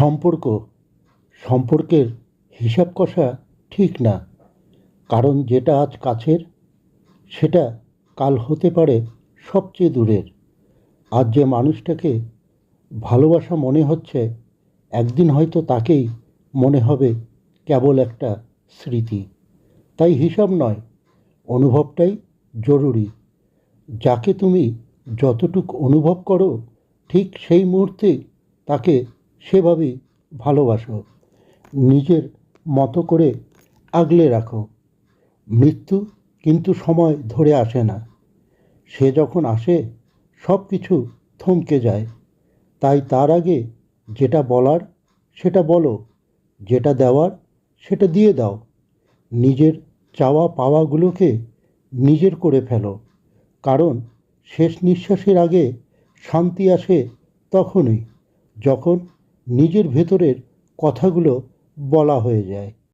সম্পর্ক সম্পর্কের হিসাব কষা ঠিক না। কারণ যেটা আজ কাছের সেটা কাল হতে পারে সবচেয়ে দূরের। আজ যে মানুষটাকে ভালোবাসা মনে হচ্ছে, একদিন হয়তো তাকেই মনে হবে কেবল একটা স্মৃতি। তাই হিসাব নয়, অনুভবটাই জরুরি। যাকে তুমি যতটুক অনুভব করো, ঠিক সেই মুহূর্তে তাকে সেভাবেই ভালোবাসো। নিজের মতো করে আগলে রাখো। মৃত্যু কিন্তু সময় ধরে আসে না। সে যখন আসে সব কিছু থমকে যায়। তাই তার আগে যেটা বলার সেটা বলো, যেটা দেওয়ার সেটা দিয়ে দাও। নিজের চাওয়া পাওয়াগুলোকে নিজের করে ফেলো। কারণ শেষ নিঃশ্বাসের আগে শান্তি আসে তখনই, যখন নিজের ভেতরের কথাগুলো বলা হয়ে যায়।